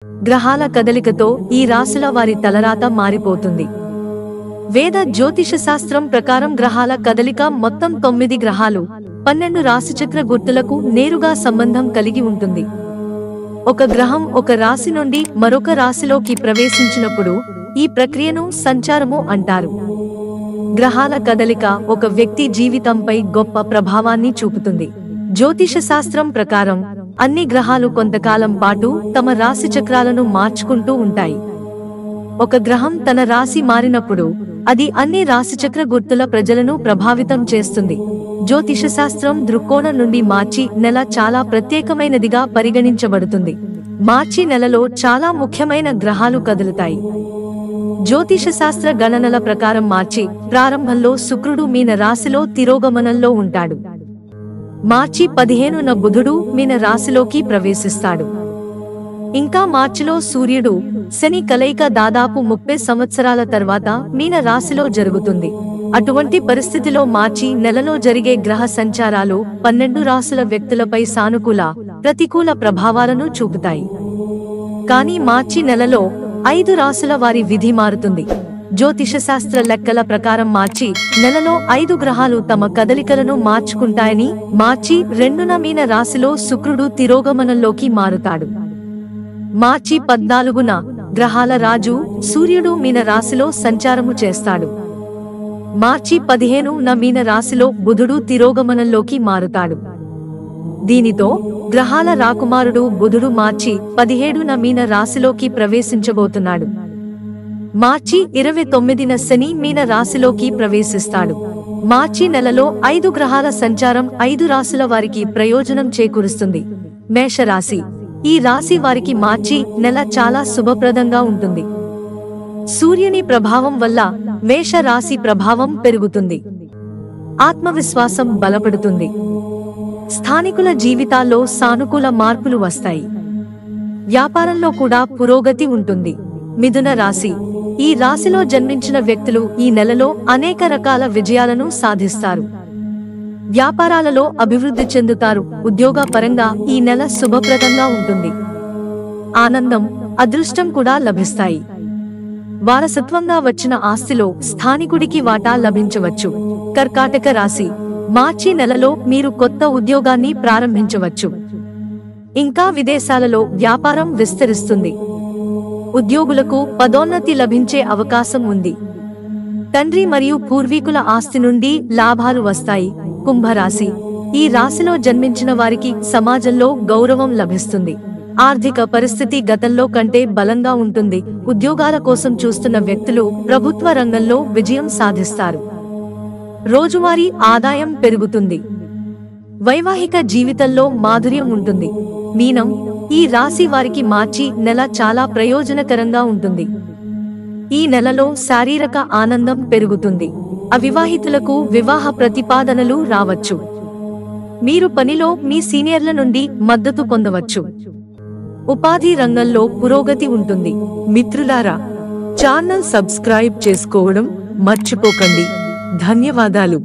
గ్రహాల కదలికతో ఈ రాశుల వారి తలరాత మారిపోతుంది. వేద జ్యోతిష శాస్త్రం ప్రకారం గ్రహాల కదలిక మొత్తం 9 గ్రహాలు 12 రాశిచక్ర గుర్తులకు నేరుగా సంబంధం కలిగి ఉంటుంది. ఒక గ్రహం ఒక రాశి నుండి మరొక రాశిలోకి ప్రవేశించినప్పుడు ఈ ప్రక్రియను సంచారము అంటారు. గ్రహాల కదలిక ఒక వ్యక్తి జీవితంపై గొప్ప ప్రభావాన్ని చూపుతుంది. జ్యోతిష శాస్త్రం ప్రకారం అన్ని గ్రహాలు కొంతకాలం పాటు తమ రాశి చక్రాలను మార్చుకుంటూ ఉంటాయి. ఒక గ్రహం తన రాశి మారినప్పుడు అది అన్ని రాశిచక్ర గుర్తుల ప్రజలను ప్రభావితం చేస్తుంది. జ్యోతిష శాస్త్రం దృక్కోణం నుండి మార్చి నెల చాలా ప్రత్యేకమైనదిగా పరిగణించబడుతుంది. మార్చి నెలలో చాలా ముఖ్యమైన గ్రహాలు కదులుతాయి. జ్యోతిష శాస్త్ర గణనల ప్రకారం మార్చి ప్రారంభంలో శుక్రుడు మీన రాశిలో తిరోగమనంలో ఉంటాడు. మార్చి 15న బుధుడు మీన రాశిలోకి ప్రవేశిస్తాడు. ఇంకా మార్చిలో సూర్యుడు శని కలయిక దాదాపు 30 సంవత్సరాల తర్వాత మీన రాశిలో జరుగుతుంది. అటువంటి పరిస్థితిలో మార్చి నెలలో జరిగే గ్రహ సంచారాలు 12 రాశుల వ్యక్తులపై సానుకూల, ప్రతికూల ప్రభావాలను చూపుతాయి. కానీ మార్చి నెలలో 5 రాశుల వారి విధి మారుతుంది. జ్యోతిష శాస్త్ర లెక్కల ప్రకారం మార్చి నెలలో 5 గ్రహాలు తమ కదలికలను మార్చుకుంటాయని. మార్చి 2న మీన రాశిలో శుక్రుడు తిరోగమనంలోకి మారుతాడు. మార్చి 14న గ్రహాల రాజు సూర్యుడు మీన రాశిలో సంచారము చేస్తాడు. మార్చి 15న మీన రాశిలో బుధుడు తిరోగమనంలోకి మారుతాడు. దీనితో గ్రహాల రాకుమారుడు బుధుడు మార్చి 17న మీన రాశిలోకి ప్రవేశించబోతున్నాడు. మార్చి 29న శని మీన రాశిలోకి ప్రవేశిస్తాడు. మార్చి నెలలో 5 గ్రహాల సంచారం 5 రాశుల వారికి ప్రయోజనం చేకూరుస్తుంది. మేషరాశి. ఈ రాశి వారికి మార్చి నెల చాలా శుభప్రదంగా ఉంటుంది. సూర్యుని ప్రభావం వల్ల మేష రాశి ప్రభావం పెరుగుతుంది. ఆత్మవిశ్వాసం బలపడుతుంది. స్థానికుల జీవితాల్లో సానుకూల మార్పులు వస్తాయి. వ్యాపారంలో కూడా పురోగతి ఉంటుంది. మిథున రాశి. ఈ రాశిలో జన్మించిన వ్యక్తులు ఈ నెలలో అనేక రకాల విజయాలను సాధిస్తారు. వ్యాపారాలలో అభివృద్ధి చెందుతారు. ఉద్యోగ పరంగా ఈ నెల శుభప్రదంగా ఉంటుంది. ఆనందం, అదృష్టం కూడా లభిస్తాయి. వారసత్వంగా వచ్చిన ఆస్తిలో స్థానికుడికి వాటా లభించవచ్చు. కర్కాటక రాశి. మార్చి నెలలో మీరు కొత్త ఉద్యోగాన్ని ప్రారంభించవచ్చు. ఇంకా విదేశాలలో వ్యాపారం విస్తరిస్తుంది. ఉద్యోగులకు పదోన్నతి లభించే అవకాశం ఉంది. తండ్రి మరియు పూర్వీకుల ఆస్తి నుండి లాభాలు వస్తాయి. కుంభరాశి. ఈ రాశిలో జన్మించిన వారికి సమాజంలో గౌరవం లభిస్తుంది. ఆర్థిక పరిస్థితి గతంలో కంటే బలంగా ఉంటుంది. ఉద్యోగాల కోసం చూస్తున్న వ్యక్తులు ప్రభుత్వ రంగంలో విజయం సాధిస్తారు. రోజువారీ ఆదాయం పెరుగుతుంది. వైవాహిక జీవితంలో మాధుర్యం ఉంటుంది. మీనం. ఈ రాశి వారికి మార్చి నెల చాలా ప్రయోజనకరంగా ఉంటుంది. ఈ నెలలో శారీరక ఆనందం పెరుగుతుంది. అవివాహితులకు వివాహ ప్రతిపాదనలు రావచ్చు. మీరు పనిలో మీ సీనియర్ల నుండి మద్దతు పొందవచ్చు. ఉపాధి రంగంలో పురోగతి ఉంటుంది. మిత్రులారా, ఛానల్ సబ్స్క్రైబ్ చేసుకోవడం మర్చిపోకండి. ధన్యవాదాలు.